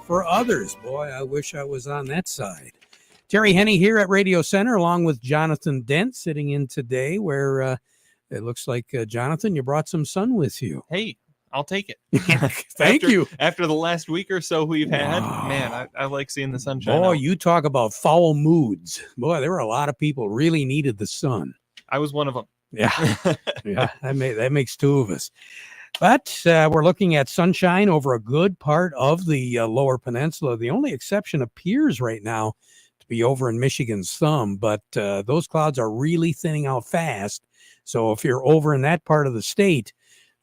for others. Boy, I wish I was on that side. Terry Henne here at Radio Center, along with Jonathan Dent, sitting in today where it looks like, Jonathan, you brought some sun with you. Hey, I'll take it. Thank you. After the last week or so we've had, man, I like seeing the sunshine. Boy, out. you talk about foul moods. Boy, there were a lot of people really needed the sun. I was one of them. Yeah, yeah, that makes two of us. But we're looking at sunshine over a good part of the lower peninsula. The only exception appears right now to be over in Michigan's thumb, but those clouds are really thinning out fast. So if you're over in that part of the state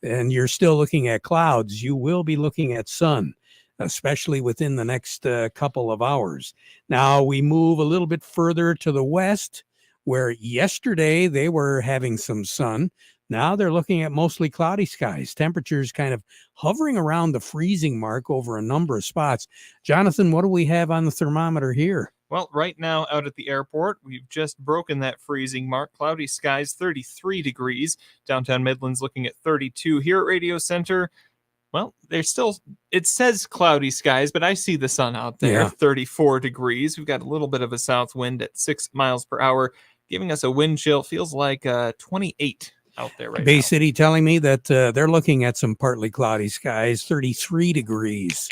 and you're still looking at clouds, you will be looking at sun, especially within the next couple of hours. Now we move a little bit further to the west, where yesterday they were having some sun. Now they're looking at mostly cloudy skies. Temperatures kind of hovering around the freezing mark over a number of spots. Jonathan, what do we have on the thermometer here? Well, right now out at the airport, we've just broken that freezing mark. Cloudy skies, 33 degrees. Downtown Midland's looking at 32. Here at Radio Center, well, it says cloudy skies, but I see the sun out there, 34 degrees. We've got a little bit of a south wind at 6 miles per hour, giving us a wind chill. Feels like 28 out there right now. Bay City telling me that they're looking at some partly cloudy skies, 33 degrees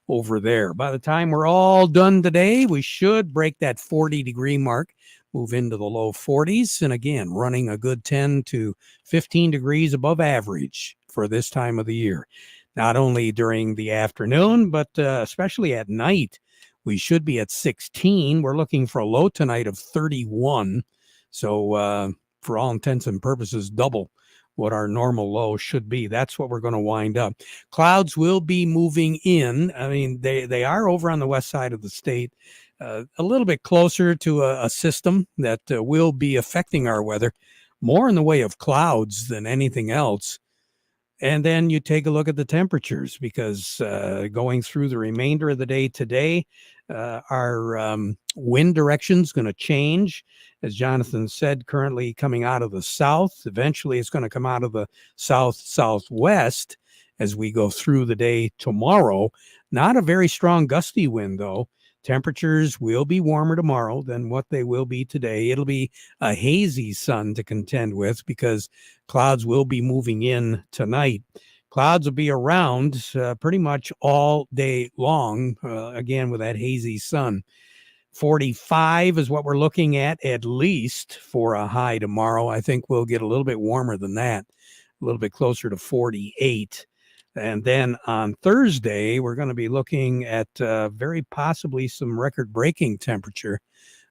over there. By the time we're all done today, we should break that 40-degree mark, move into the low 40s, and again, running a good 10 to 15 degrees above average for this time of the year. Not only during the afternoon, but especially at night, we should be at 16. We're looking for a low tonight of 31. So for all intents and purposes, double what our normal low should be. That's what we're going to wind up. Clouds will be moving in. I mean, they are over on the west side of the state, a little bit closer to a system that will be affecting our weather, more in the way of clouds than anything else. And then you take a look at the temperatures, because going through the remainder of the day today, our wind direction is going to change. As Jonathan said, currently coming out of the south. Eventually, it's going to come out of the south-southwest as we go through the day tomorrow. Not a very strong gusty wind, though. Temperatures will be warmer tomorrow than what they will be today. It'll be a hazy sun to contend with, because clouds will be moving in tonight. Clouds will be around pretty much all day long, again, with that hazy sun. 45 is what we're looking at least for a high tomorrow. I think we'll get a little bit warmer than that, a little bit closer to 48. And then on Thursday, we're going to be looking at very possibly some record-breaking temperature.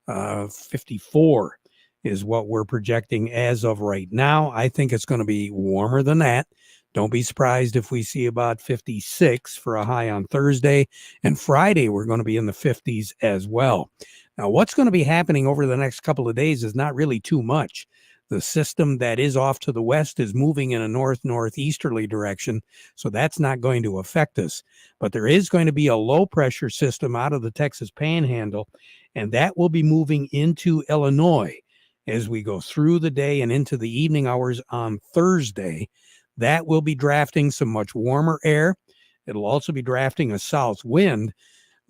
54 is what we're projecting as of right now. I think it's going to be warmer than that. Don't be surprised if we see about 56 for a high on Thursday. And Friday, we're going to be in the 50s as well. Now, what's going to be happening over the next couple of days is not really too much. The system that is off to the west is moving in a north-northeasterly direction, so that's not going to affect us. But there is going to be a low-pressure system out of the Texas Panhandle, and that will be moving into Illinois as we go through the day and into the evening hours on Thursday. That will be drafting some much warmer air. It'll also be drafting a south wind.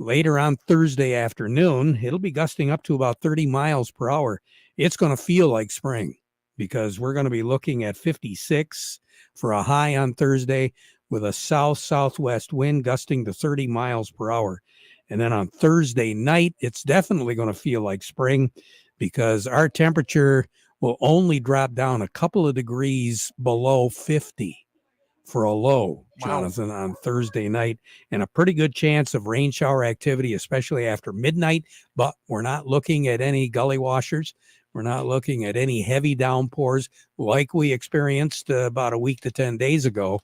Later on Thursday afternoon, it'll be gusting up to about 30 miles per hour. It's going to feel like spring, because we're going to be looking at 56 for a high on Thursday with a south-southwest wind gusting to 30 miles per hour. And then on Thursday night, it's definitely going to feel like spring, because our temperature will only drop down a couple of degrees below 50 for a low, Jonathan, on Thursday night, and a pretty good chance of rain shower activity, especially after midnight. But we're not looking at any gully washers. We're not looking at any heavy downpours like we experienced about a week to 10 days ago,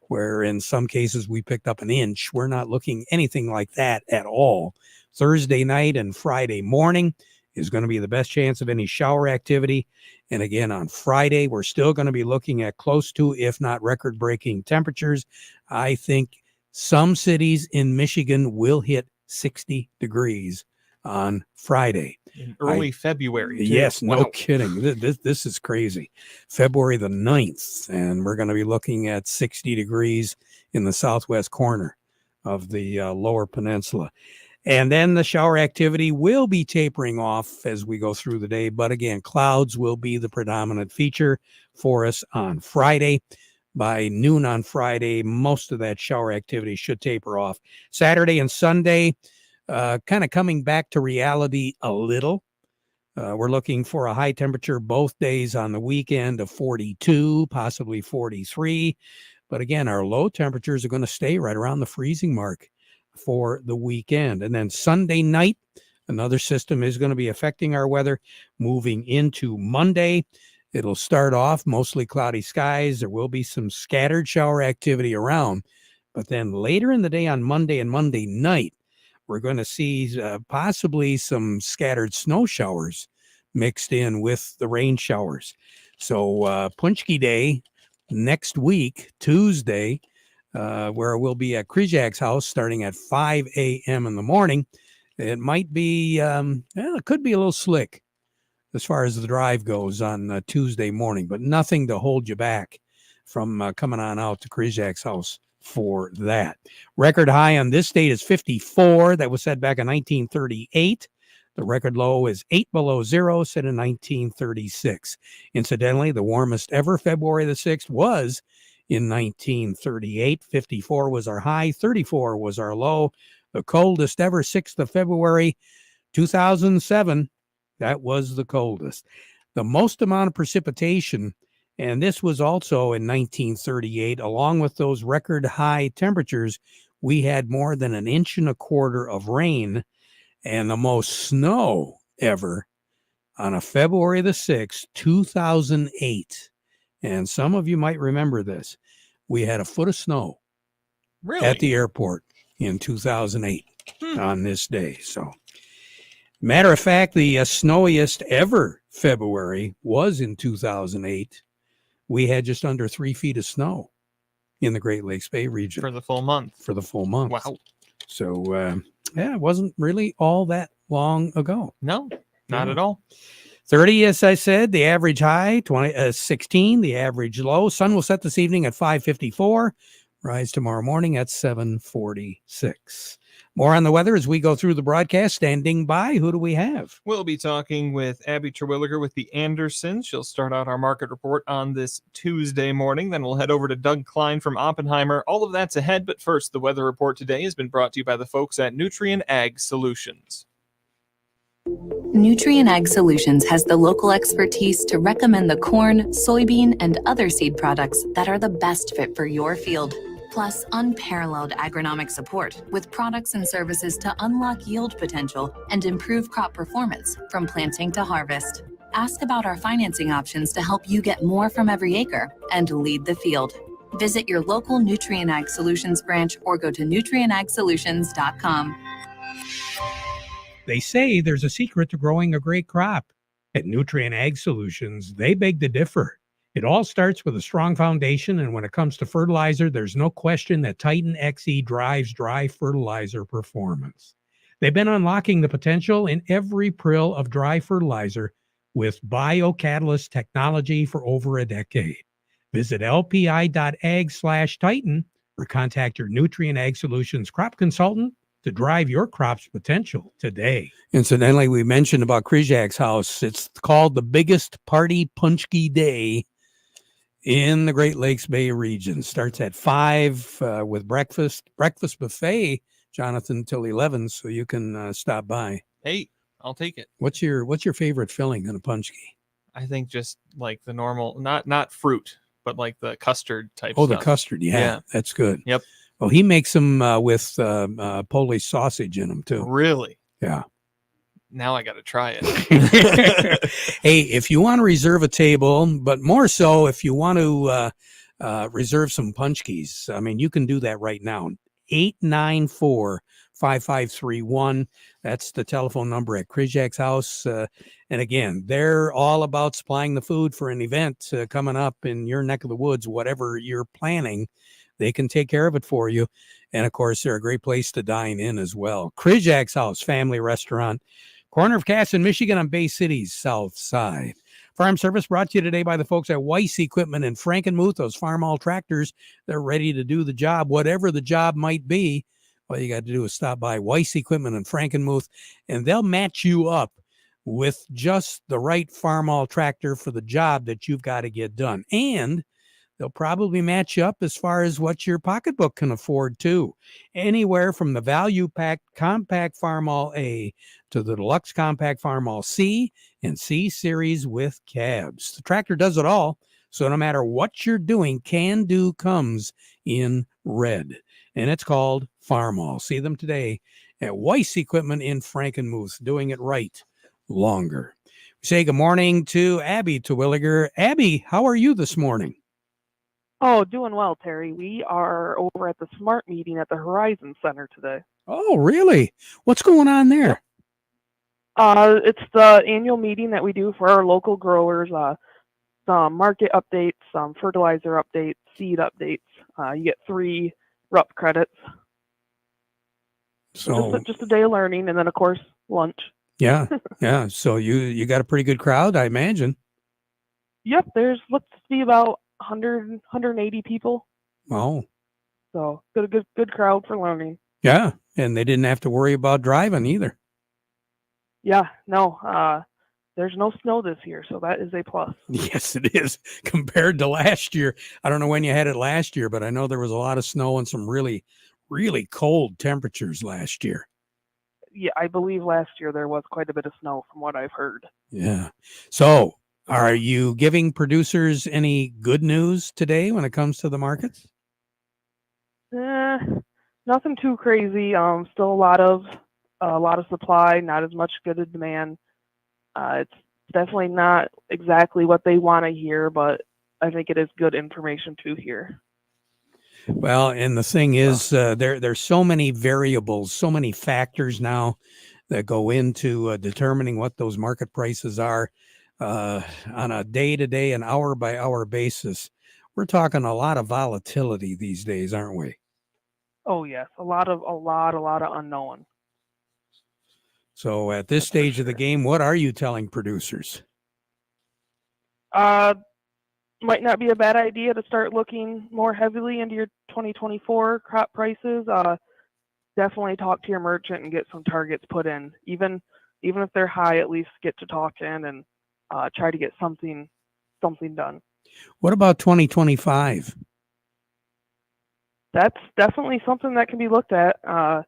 where in some cases we picked up an inch. We're not looking anything like that at all. Thursday night and Friday morning is going to be the best chance of any shower activity. And again, on Friday, we're still going to be looking at close to, if not record-breaking temperatures. I think some cities in Michigan will hit 60 degrees on Friday. In early February. Too. Yes, no kidding. This is crazy. February the 9th, and we're going to be looking at 60 degrees in the southwest corner of the lower peninsula. And then the shower activity will be tapering off as we go through the day. But again, clouds will be the predominant feature for us on Friday. By noon on Friday, most of that shower activity should taper off. Saturday and Sunday, kind of coming back to reality a little. We're looking for a high temperature both days on the weekend of 42, possibly 43. But again, our low temperatures are going to stay right around the freezing mark for the weekend. And then Sunday night, another system is going to be affecting our weather. Moving into Monday, it'll start off mostly cloudy skies. There will be some scattered shower activity around. But then later in the day on Monday and Monday night, we're going to see possibly some scattered snow showers mixed in with the rain showers. So Punchki Day next week, Tuesday, where we'll be at Krijak's house starting at 5 a.m. in the morning. It might be, it could be a little slick as far as the drive goes on Tuesday morning, but nothing to hold you back from coming on out to Krijak's house for that. Record high on this date is 54. That was set back in 1938. The record low is 8 below zero, set in 1936. Incidentally, the warmest ever, February the 6th, was in 1938. 54 was our high, 34 was our low. The coldest ever, 6th of February, 2007, that was the coldest. The most amount of precipitation, and this was also in 1938, along with those record high temperatures, we had more than 1.25 inches of rain and the most snow ever on a February the 6th, 2008. And some of you might remember this. We had 1 foot of snow at the airport in 2008 on this day. So, matter of fact, the snowiest ever February was in 2008. We had just under 3 feet of snow in the Great Lakes Bay region. For the full month. For the full month. Wow. So, it wasn't really all that long ago. No, not at all. 30, as I said, the average high, 16, the average low. Sun will set this evening at 5:54. Rise tomorrow morning at 7:46. More on the weather as we go through the broadcast. Standing by, who do we have? We'll be talking with Abby Terwilliger with the Andersons. She'll start out our market report on this Tuesday morning. Then we'll head over to Doug Klein from Oppenheimer. All of that's ahead, but first, the weather report today has been brought to you by the folks at Nutrien Ag Solutions. Nutrien Ag Solutions has the local expertise to recommend the corn, soybean, and other seed products that are the best fit for your field. Plus, unparalleled agronomic support with products and services to unlock yield potential and improve crop performance from planting to harvest. Ask about our financing options to help you get more from every acre and lead the field. Visit your local Nutrien Ag Solutions branch or go to nutrienagsolutions.com. They say there's a secret to growing a great crop. At Nutrien Ag Solutions, they beg to differ. It all starts with a strong foundation, and when it comes to fertilizer, there's no question that Titan XE drives dry fertilizer performance. They've been unlocking the potential in every prill of dry fertilizer with biocatalyst technology for over a decade. Visit lpi.ag/Titan or contact your Nutrien Ag Solutions crop consultant to drive your crop's potential today. Incidentally, we mentioned about Krijak's house. It's called the biggest party Punchki Day in the Great Lakes Bay region. Starts at 5 with breakfast buffet, Jonathan, till 11, so you can stop by. Hey, I'll take it. What's your favorite filling in a Punchki? I think just like the normal, not fruit, but like the custard type Oh, stuff. The custard. Yeah, that's good. Yep. Well, he makes them with Polish sausage in them, too. Really? Yeah. Now I got to try it. Hey, if you want to reserve a table, but more so if you want to reserve some punchkis, I mean, you can do that right now. 894-5531. That's the telephone number at Krijak's house. And again, they're all about supplying the food for an event coming up in your neck of the woods, whatever you're planning. They can take care of it for you. And of course, they're a great place to dine in as well. Krijak's House Family Restaurant, corner of Cass and Michigan on Bay City's south side. Farm service brought to you today by the folks at Weiss Equipment in Frankenmuth. Those Farmall tractors, they're ready to do the job, whatever the job might be. all you got to do is stop by Weiss Equipment in Frankenmuth, and they'll match you up with just the right Farmall tractor for the job that you've got to get done. And they'll probably match you up as far as what your pocketbook can afford too. Anywhere from the value pack compact Farmall A to the deluxe compact Farmall C and C series with cabs. The tractor does it all. So no matter what you're doing, Can Do comes in red. And it's called Farmall. See them today at Weiss Equipment in Frankenmuth, doing it right longer. We say good morning to Abby Terwilliger. Abby, how are you this morning? Oh, doing well, Terry. We are over at the SMART meeting at the Horizon Center today. Oh, really? What's going on there? It's the annual meeting that we do for our local growers. Some market updates, some fertilizer updates, seed updates. You get 3 RUP credits. So just a day of learning, and then of course lunch. yeah. So you got a pretty good crowd, I imagine. Yep, there's looks to be about 100, 180 people. Oh, So good crowd for learning. yeah. And they didn't have to worry about driving either. Yeah, no, there's no snow this year, so that is a plus. Yes, it is compared to last year. I don't know when you had it last year, but I know there was a lot of snow and some really, really cold temperatures last year. Yeah, I believe last year there was quite a bit of snow from what I've heard. Yeah. So are you giving producers any good news today when it comes to the markets? Nothing too crazy. Still a lot of supply, not as much good as demand. It's definitely not exactly what they want to hear, but I think it is good information to hear. Well, and the thing is, there's so many variables, so many factors now that go into determining what those market prices are on a day-to-day and hour-by-hour basis. We're talking a lot of volatility these days, aren't we? Oh yes, a lot of unknown. So at this stage of the game, what are you telling producers? Might not be a bad idea to start looking more heavily into your 2024 crop prices. Definitely talk to your merchant and get some targets put in. Even if they're high, at least get to talking and try to get something done. What about 2025? That's definitely something that can be looked at. I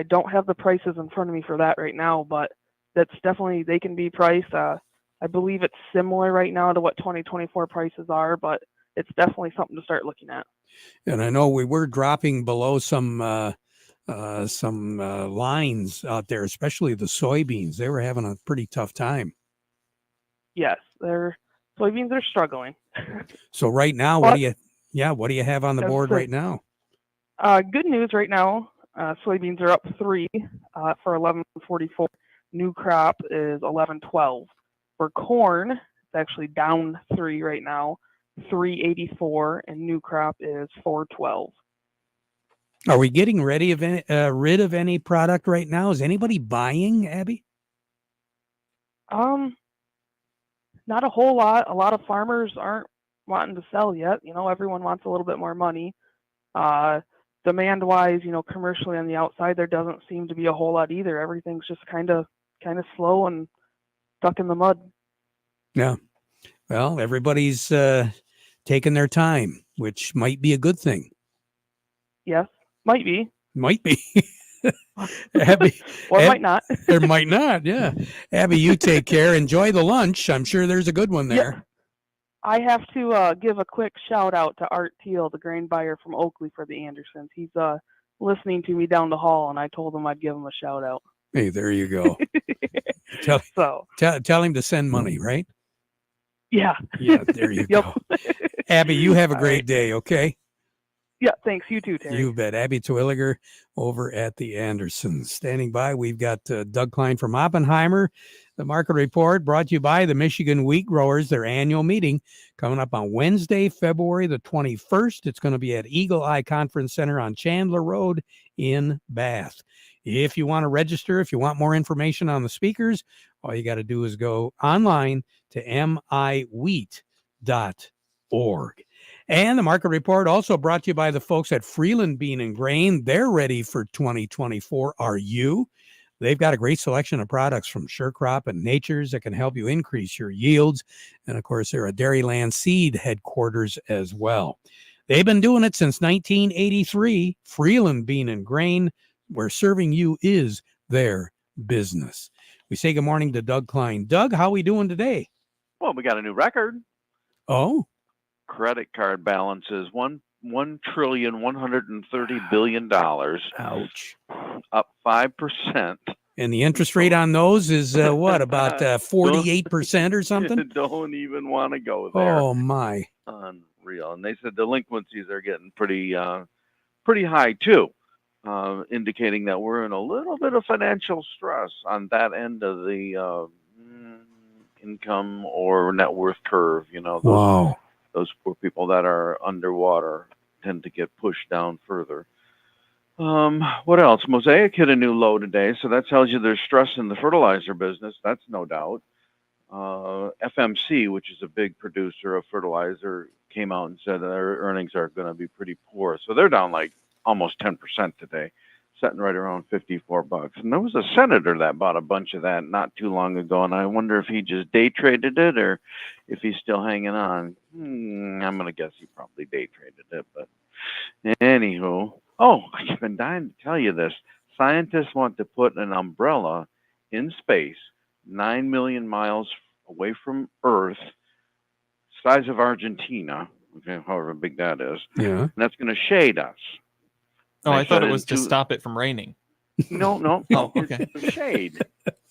don't have the prices in front of me for that right now, but that's definitely, they can be priced. I believe it's similar right now to what 2024 prices are, but it's definitely something to start looking at. And I know we were dropping below some lines out there, especially the soybeans. They were having a pretty tough time. Yes, soybeans are struggling. So right now, what do you have on the board right now? Good news right now. Soybeans are up 3 for 11.44. New crop is 11.12. For corn, it's actually down 3 right now, 3.84, and new crop is 4.12. Are we getting rid of any product right now? Is anybody buying, Abby? Not a whole lot. A lot of farmers aren't wanting to sell yet. Everyone wants a little bit more money. Demand-wise, commercially on the outside, there doesn't seem to be a whole lot either. Everything's just kind of slow and stuck in the mud. Yeah. Well, everybody's taking their time, which might be a good thing. Yes, might be. Might be. Abby, or might not. There might not, yeah. Abby, you take care. Enjoy the lunch. I'm sure there's a good one there. Yeah. I have to give a quick shout out to Art Teal, the grain buyer from Oakley for the Andersons. He's listening to me down the hall, and I told him I'd give him a shout out. Hey, there you go. Tell him to send money, right? Yeah. Yeah, there you go. Abby, you have a great day, okay? Yeah, thanks. You too, Terry. You bet. Abby Terwilliger over at the Andersons. Standing by, we've got Doug Klein from Oppenheimer. The market report brought to you by the Michigan Wheat Growers, their annual meeting coming up on Wednesday, February the 21st. It's going to be at Eagle Eye Conference Center on Chandler Road in Bath. If you want to register, if you want more information on the speakers, all you got to do is go online to miwheat.org. And the market report also brought to you by the folks at Freeland Bean and Grain. They're ready for 2024. Are you? They've got a great selection of products from Sure Crop and Nature's that can help you increase your yields. And of course, they're a Dairyland Seed headquarters as well. They've been doing it since 1983. Freeland Bean and Grain, where serving you is their business. We say good morning to Doug Klein. Doug, how are we doing today? Well, we got a new record. Oh, Credit card balances $1,130 billion, ouch. up 5%. And the interest rate on those is what, about 48% or something? Don't even want to go there. Oh, my. Unreal. And they said delinquencies are getting pretty high too, indicating that we're in a little bit of financial stress on that end of the income or net worth curve. You know, Wow. those poor people that are underwater tend to get pushed down further. What else? Mosaic hit a new low today, so that tells you there's stress in the fertilizer business. That's no doubt. FMC, which is a big producer of fertilizer, came out and said their earnings are going to be pretty poor. So they're down like almost 10% today, sitting right around $54. And there was a senator that bought a bunch of that not too long ago, and I wonder if he just day traded it or if he's still hanging on. I'm going to guess he probably day traded it, but anywho. Oh, I've been dying to tell you this. Scientists want to put an umbrella in space 9 million miles away from Earth, size of Argentina, okay, however big that is. Yeah. And that's going to shade us. Oh, They I thought said it was to into- stop it from raining. No. Oh, okay. It's for shade.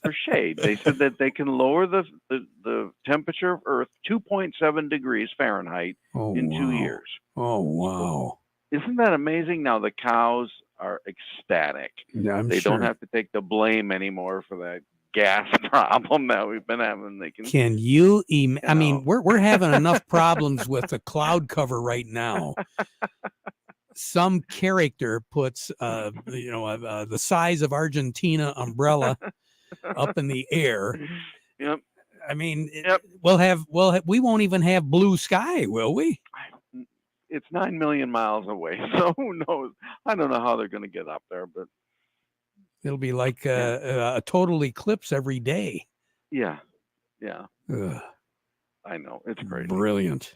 For shade. They said that they can lower the temperature of Earth 2.7 degrees Fahrenheit Oh, in 2 wow. years. Oh, wow. Isn't that amazing? Now the cows are ecstatic. Yeah, I'm They sure. don't have to take the blame anymore for that gas problem that we've been having. They can. Can you I mean, know. we're having enough problems with the cloud cover right now. Some character puts the size of Argentina umbrella up in the air. Yep. I mean, Yep. we won't even have blue sky, will we? It's 9 million miles away, so who knows? I don't know how they're going to get up there, but It'll be like a total eclipse every day. yeah, Ugh, I know it's crazy. brilliant.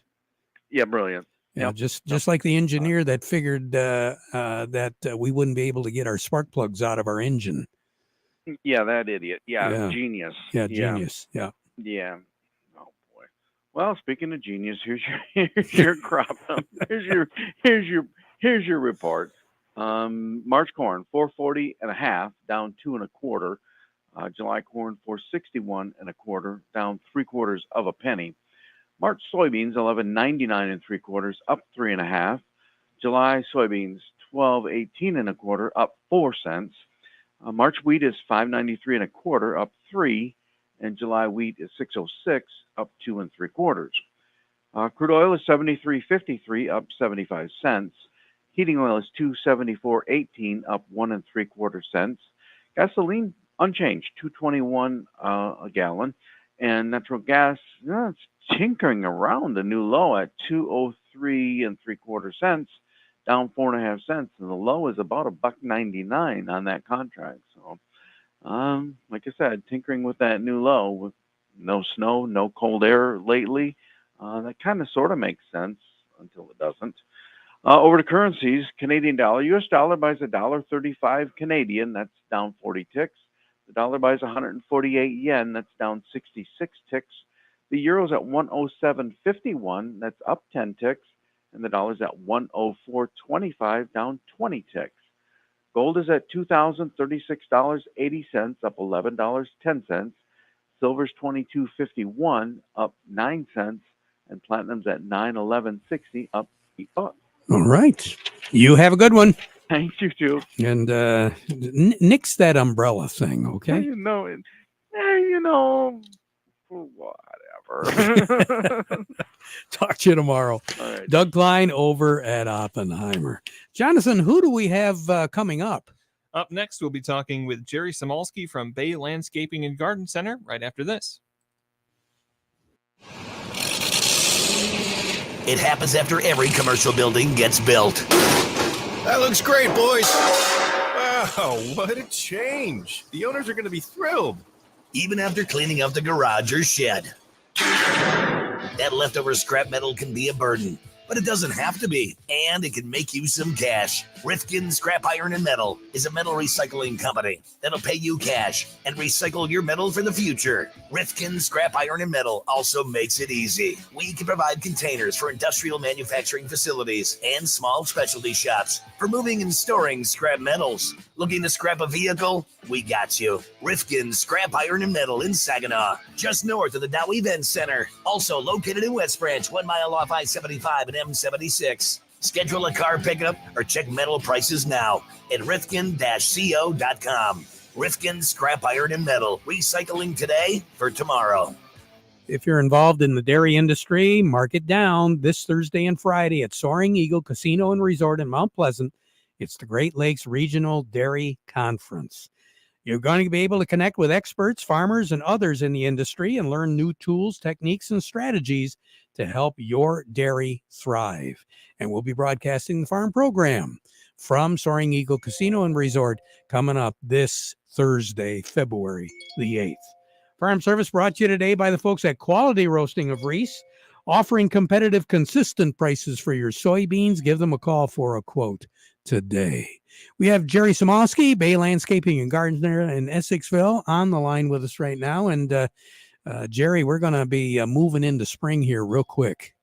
Yeah, brilliant. Yeah, Yep. just like the engineer that figured that we wouldn't be able to get our spark plugs out of our engine. Yeah, that idiot. Yeah, Yeah. genius. Yeah, genius. Yeah. Yeah. Oh boy. Well, speaking of genius, here's your crop. Here's your report. March corn 440.5, down 2 1/4. July corn 461 1/4, down 3/4 of a penny. March soybeans 11.99 3/4, up 3 1/2. July soybeans 12.18 1/4, up 4 cents. March wheat is 5.93 1/4, up 3, and July wheat is 6.06, up 2 3/4. Crude oil is 73.53, up 75 cents. Heating oil is 274.18, up 1 3/4 cents. Gasoline unchanged, 2.21 a gallon, and natural gas it's tinkering around the new low at 2.03 3/4 cents, down 4.5 cents, and the low is about $1.99 on that contract. So, like I said, tinkering with that new low with no snow, no cold air lately. That kind of sort of makes sense until it doesn't. Over to currencies, Canadian dollar. U.S. dollar buys $1.35 Canadian. That's down 40 ticks. The dollar buys 148 yen. That's down 66 ticks. The euro's at 107.51. That's up 10 ticks. And the dollar's at 104.25, down 20 ticks. Gold is at $2,036.80, up $11.10. Silver's $22.51, up 9 cents. And platinum's at $911.60, up $8. All right. You have a good one. Thanks, you too. And nix that umbrella thing, okay? You know, whatever. Talk to you tomorrow. All right. Doug Klein over at Oppenheimer. Jonathan, who do we have coming up? Up next, we'll be talking with Jerry Samolsky from Bay Landscaping and Garden Center right after this. It happens after every commercial building gets built. That looks great, boys. Wow, what a change. The owners are going to be thrilled. Even after cleaning up the garage or shed. That leftover scrap metal can be a burden, but it doesn't have to be, and it can make you some cash. Rifkin Scrap Iron and Metal is a metal recycling company that'll pay you cash and recycle your metal for the future. Rifkin Scrap Iron and Metal also makes it easy. We can provide containers for industrial manufacturing facilities and small specialty shops for moving and storing scrap metals. Looking to scrap a vehicle? We got you. Rifkin Scrap Iron and Metal in Saginaw, just north of the Dow Event Center. Also located in West Branch, 1 mile off I-75 and M76. Schedule a car pickup or check metal prices now at rifkin-co.com. Rifkin Scrap Iron and Metal, recycling today for tomorrow. If you're involved in the dairy industry, mark it down this Thursday and Friday at Soaring Eagle Casino and Resort in Mount Pleasant. It's the Great Lakes Regional Dairy Conference. You're going to be able to connect with experts, farmers, and others in the industry and learn new tools, techniques, and strategies to help your dairy thrive. And we'll be broadcasting the farm program from Soaring Eagle Casino and Resort coming up this Thursday, February the 8th. Farm Service brought to you today by the folks at Quality Roasting of Reese, offering competitive, consistent prices for your soybeans. Give them a call for a quote today. We have Jerry Samosky, Bay Landscaping and Gardens there in Essexville, on the line with us right now. And Jerry, we're going to be moving into spring here real quick.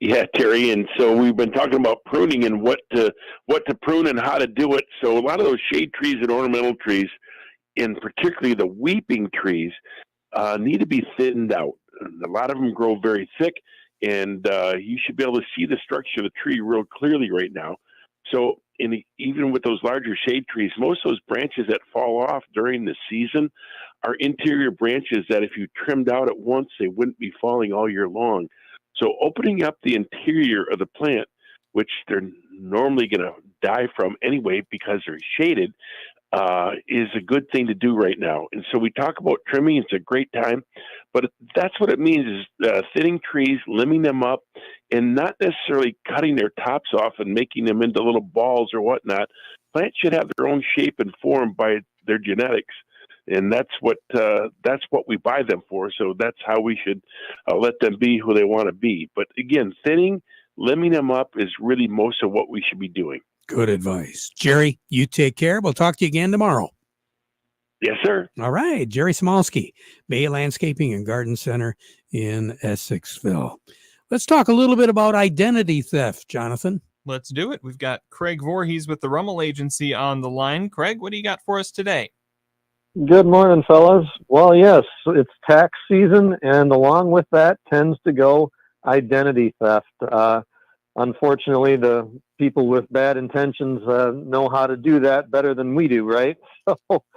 Yeah, Terry, and so we've been talking about pruning and what to prune and how to do it. So a lot of those shade trees and ornamental trees, and particularly the weeping trees, need to be thinned out. A lot of them grow very thick, and you should be able to see the structure of the tree real clearly right now. So even with those larger shade trees, most of those branches that fall off during the season are interior branches that if you trimmed out at once, they wouldn't be falling all year long. So opening up the interior of the plant, which they're normally going to die from anyway because they're shaded, is a good thing to do right now. And so we talk about trimming. It's a great time, but that's what it means is thinning trees, limbing them up, and not necessarily cutting their tops off and making them into little balls or whatnot. Plants should have their own shape and form by their genetics. And that's what we buy them for. So that's how we should let them be who they want to be. But again, thinning, limbing them up is really most of what we should be doing. Good advice. Jerry, you take care. We'll talk to you again tomorrow. Yes, sir. All right. Jerry Samolsky, Bay Landscaping and Garden Center in Essexville. Let's talk a little bit about identity theft, Jonathan. Let's do it. We've got Craig Voorhees with the Rummel Agency on the line. Craig, what do you got for us today? Good morning, fellas. Well, yes, it's tax season, and along with that tends to go identity theft. Unfortunately, the people with bad intentions know how to do that better than we do, right? So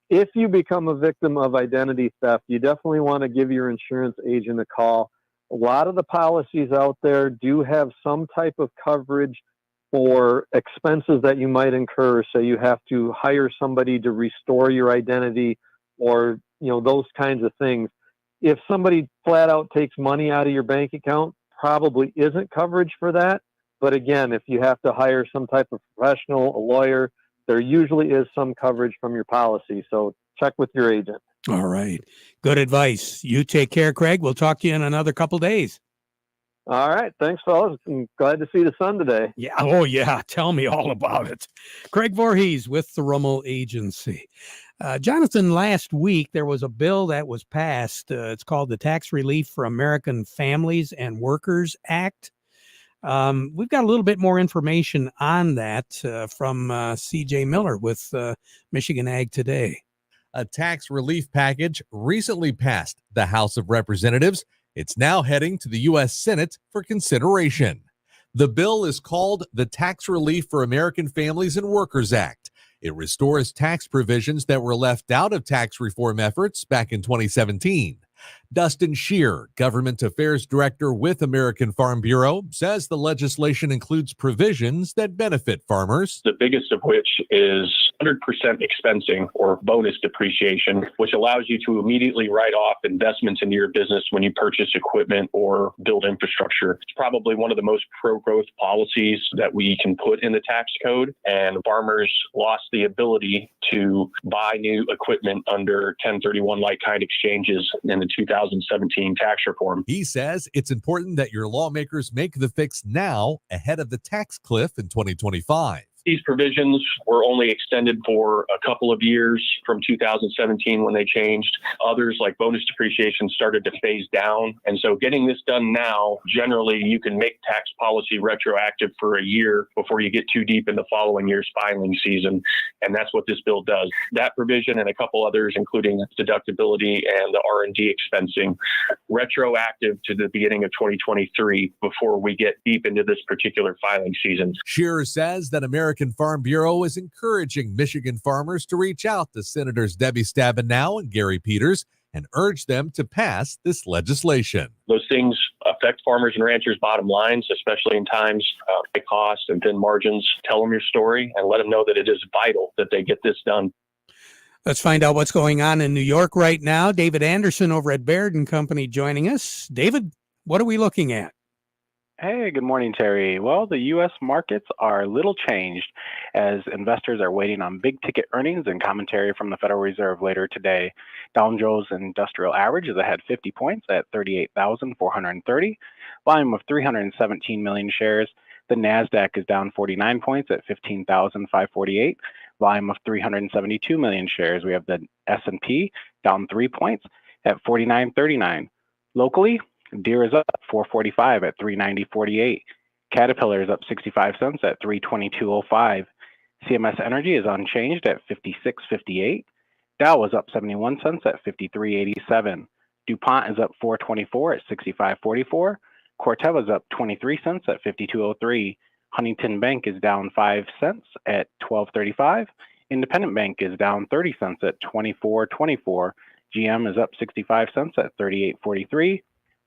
if you become a victim of identity theft, you definitely want to give your insurance agent a call. A lot of the policies out there do have some type of coverage for expenses that you might incur. So you have to hire somebody to restore your identity or, those kinds of things. If somebody flat out takes money out of your bank account, probably isn't coverage for that. But again, if you have to hire some type of professional, a lawyer, there usually is some coverage from your policy. So check with your agent. All right. Good advice. You take care, Craig. We'll talk to you in another couple days. All right. Thanks, fellas. I'm glad to see the sun today. Yeah. Oh, yeah. Tell me all about it. Craig Voorhees with the Rummel Agency. Jonathan, last week there was a bill that was passed. It's called the Tax Relief for American Families and Workers Act. We've got a little bit more information on that from C.J. Miller with Michigan Ag Today. A tax relief package recently passed the House of Representatives. It's now heading to the U.S. Senate for consideration. The bill is called the Tax Relief for American Families and Workers Act. It restores tax provisions that were left out of tax reform efforts back in 2017. Dustin Scheer, Government Affairs Director with American Farm Bureau, says the legislation includes provisions that benefit farmers. The biggest of which is 100% expensing or bonus depreciation, which allows you to immediately write off investments into your business when you purchase equipment or build infrastructure. It's probably one of the most pro-growth policies that we can put in the tax code, and farmers lost the ability to buy new equipment under 1031 like-kind exchanges in the 2017 tax reform. He says it's important that your lawmakers make the fix now ahead of the tax cliff in 2025. These provisions were only extended for a couple of years from 2017 when they changed. Others, like bonus depreciation, started to phase down. And so getting this done now, generally you can make tax policy retroactive for a year before you get too deep in the following year's filing season. And that's what this bill does. That provision and a couple others, including deductibility and the R&D expensing, retroactive to the beginning of 2023 before we get deep into this particular filing season. Shearer says that American Farm Bureau is encouraging Michigan farmers to reach out to Senators Debbie Stabenow and Gary Peters and urge them to pass this legislation. Those things affect farmers and ranchers' bottom lines, especially in times of high cost and thin margins. Tell them your story and let them know that it is vital that they get this done. Let's find out what's going on in New York right now. David Anderson over at Baird & Company joining us. David, what are we looking at? Hey, good morning, Terry. Well, the U.S. markets are little changed as investors are waiting on big ticket earnings and commentary from the Federal Reserve later today. Dow Jones Industrial Average is ahead 50 points at 38,430, volume of 317 million shares. The NASDAQ is down 49 points at 15,548, volume of 372 million shares. We have the S&P down 3 points at 49.39. Locally, Deere is up 445 at 390.48. Caterpillar is up 65 cents at 322.05. CMS Energy is unchanged at 56.58. Dow is up 71 cents at 53.87. DuPont is up 424 at 65.44. Corteva is up 23 cents at 52.03. Huntington Bank is down 5 cents at 12.35. Independent Bank is down 30 cents at 24.24. GM is up 65 cents at 38.43.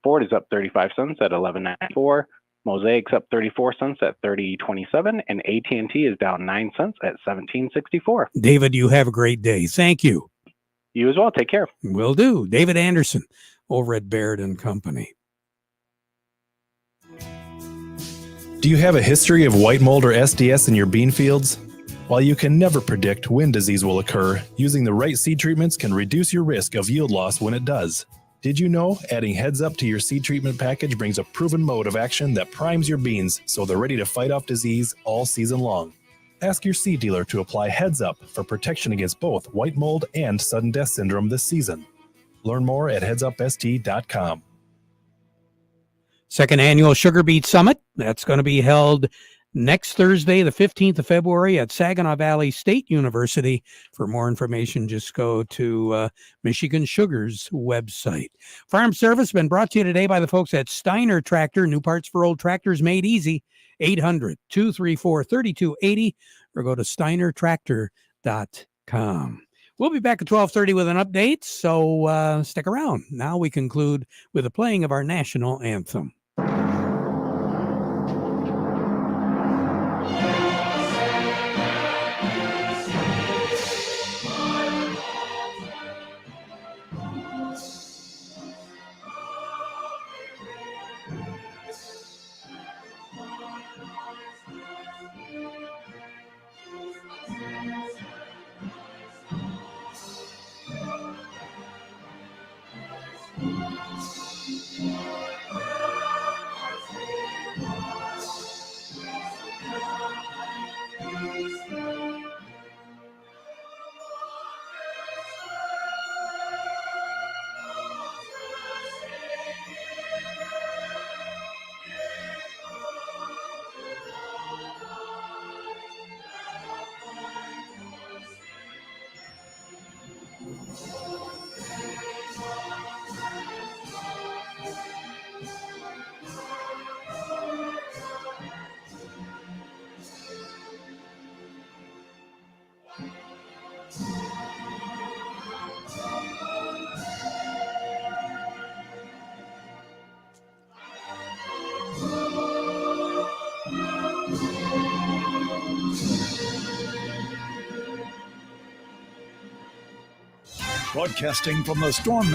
Ford is up 35 cents at 11.94. Mosaic's up 34 cents at 30.27, and AT&T is down 9 cents at 17.64. David, you have a great day. Thank you. You as well. Take care. Will do. David Anderson over at Baird & Company. Do you have a history of white mold or SDS in your bean fields? While you can never predict when disease will occur, using the right seed treatments can reduce your risk of yield loss when it does. Did you know adding Heads Up to your seed treatment package brings a proven mode of action that primes your beans so they're ready to fight off disease all season long? Ask your seed dealer to apply Heads Up for protection against both white mold and sudden death syndrome this season. Learn more at headsupst.com. Second annual Sugar Beet Summit. That's going to be held next Thursday, the 15th of February at Saginaw Valley State University. For more information, just go to Michigan Sugar's website. Farm Service been brought to you today by the folks at Steiner Tractor. New parts for old tractors made easy. 800-234-3280 or go to steinertractor.com. We'll be back at 12:30 with an update, so stick around. Now we conclude with the playing of our national anthem. broadcasting from the Storm